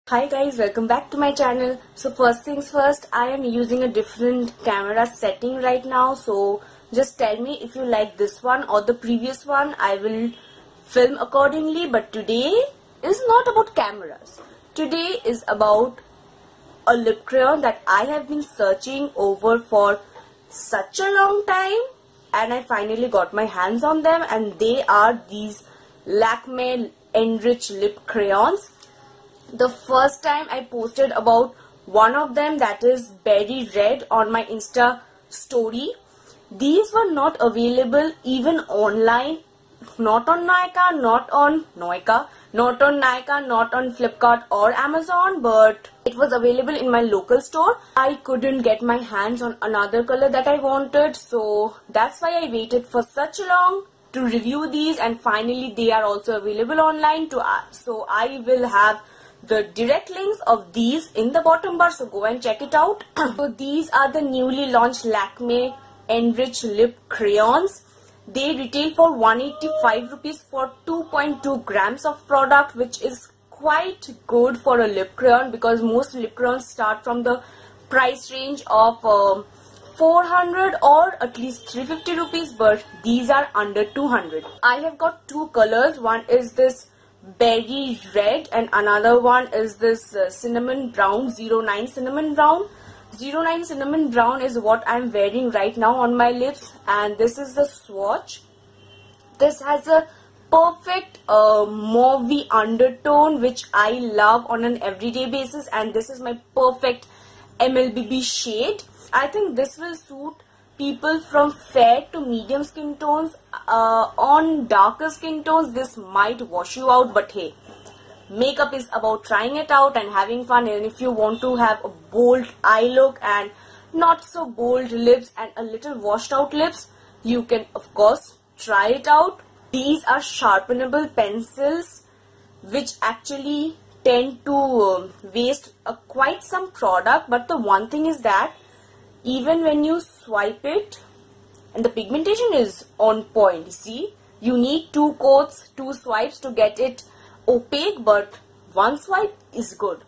Hi guys, welcome back to my channel. So first things first, I am using a different camera setting right now. So just tell me if you like this one or the previous one. I will film accordingly. But today is not about cameras. Today is about a lip crayon that I have been searching over for such a long time. And I finally got my hands on them. And they are these Lakme Enrich lip crayons. The first time I posted about one of them, that is Berry Red, on my Insta story. These were not available even online, not on Nykaa, not on Flipkart or Amazon, but it was available in my local store. I couldn't get my hands on another color that I wanted, so that's why I waited for such long to review these, and finally they are also available online so I will have the direct links of these in the bottom bar, so go and check it out. So these are the newly launched Lakme Enrich lip crayons. They retail for 185 rupees for 2.2 grams of product, which is quite good for a lip crayon because most lip crayons start from the price range of 400 or at least 350 rupees, but these are under 200. I have got two colors. One is this Berry Red and another one is this Cinnamon Brown, 09 Cinnamon Brown. 09 Cinnamon Brown is what I'm wearing right now on my lips, and this is the swatch. This has a perfect mauvey undertone, which I love on an everyday basis, and this is my perfect MLBB shade. I think this will suit people from fair to medium skin tones. On darker skin tones, this might wash you out, but hey, makeup is about trying it out and having fun. And if you want to have a bold eye look and not so bold lips and a little washed out lips, you can of course try it out. These are sharpenable pencils which actually tend to waste quite some product, but the one thing is that even when you swipe it, and the pigmentation is on point. See, you need two coats, two swipes to get it opaque, but one swipe is good.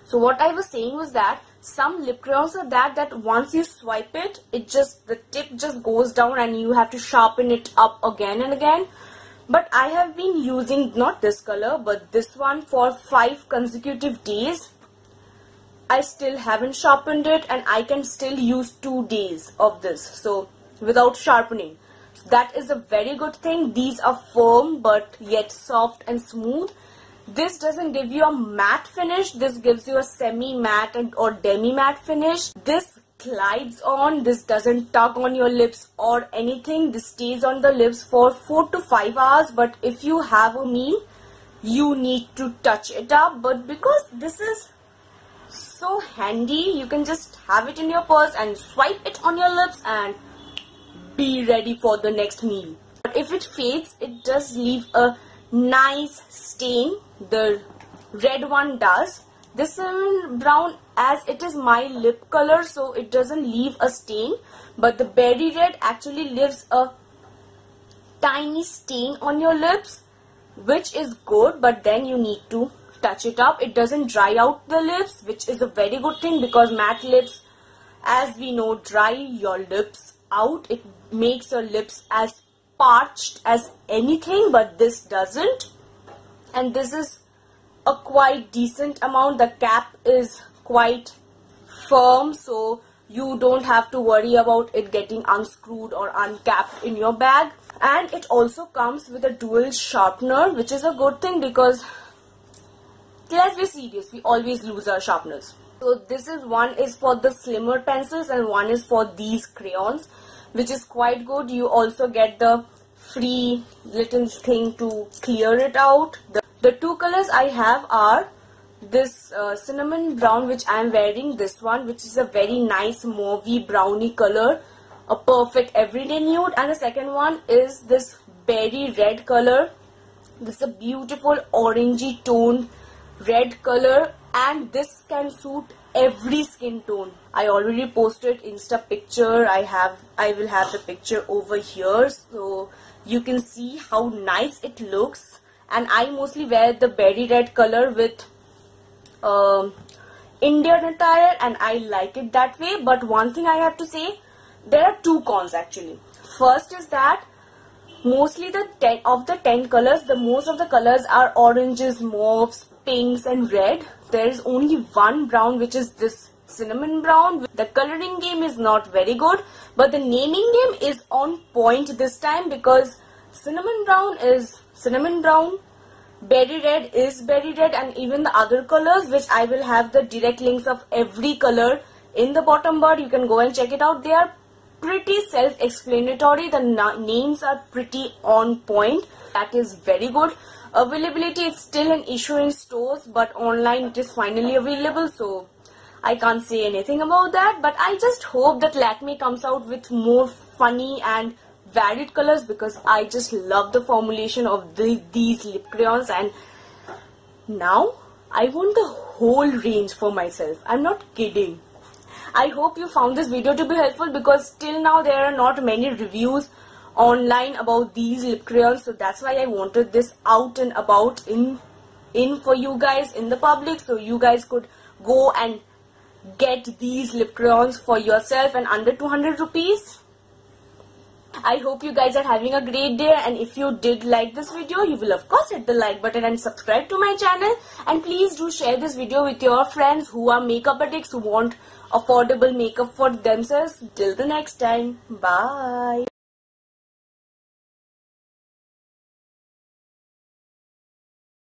So what I was saying was that some lip crayons are that once you swipe it, the tip just goes down and you have to sharpen it up again and again. But I have been using not this color but this one for 5 consecutive days. I still haven't sharpened it, and I can still use 2 days of this, so without sharpening. So that is a very good thing. These are firm but yet soft and smooth. This doesn't give you a matte finish. This gives you a semi-matte or demi-matte finish. This glides on. This doesn't tug on your lips or anything. This stays on the lips for 4 to 5 hours, but if you have a meal, you need to touch it up. But because this is so handy, you can just have it in your purse and swipe it on your lips and be ready for the next meal. But if it fades, it does leave a nice stain. The red one does. This cinnamon brown, as it is my lip color, so it doesn't leave a stain, but the Berry Red actually leaves a tiny stain on your lips, which is good, but then you need to touch it up. It doesn't dry out the lips, which is a very good thing because matte lips, as we know, dry your lips out. It makes your lips as parched as anything, but this doesn't. And this is a quite decent amount. The cap is quite firm, so you don't have to worry about it getting unscrewed or uncapped in your bag. And it also comes with a dual sharpener, which is a good thing because let's be serious, we always lose our sharpeners. So this is one is for the slimmer pencils and one is for these crayons, which is quite good. You also get the free little thing to clear it out. The two colors I have are this cinnamon brown, which I am wearing, this one, which is a very nice mauvey brownie color, a perfect everyday nude, and the second one is this Berry Red color. This is a beautiful orangey toned red color, and this can suit every skin tone. I already posted Insta picture. I will have the picture over here, so you can see how nice it looks. And I mostly wear the Berry Red color with Indian attire, and I like it that way. But one thing I have to say, there are two cons actually. First is that mostly the 10 colors, most of the colors are oranges, mauves, pinks and red. There is only one brown, which is this cinnamon brown. The coloring game is not very good, but the naming game is on point this time, because cinnamon brown is cinnamon brown, berry red is berry red, and even the other colors, which I will have the direct links of every color in the bottom bar. You can go and check it out. They are pretty self-explanatory. The names are pretty on point. That is very good. Availability is still an issue in stores, but online it is finally available, so I can't say anything about that. But I just hope that Lakme comes out with more funny and varied colors, because I just love the formulation of these lip crayons, and now I want the whole range for myself. I'm not kidding. I hope you found this video to be helpful, because till now there are not many reviews online about these lip crayons, so that's why I wanted this out and about in for you guys, in the public, so you guys could go and get these lip crayons for yourself and under 200 rupees. I hope you guys are having a great day, and if you did like this video, you will of course hit the like button and subscribe to my channel, and please do share this video with your friends who are makeup addicts, who want affordable makeup for themselves. Till the next time, bye.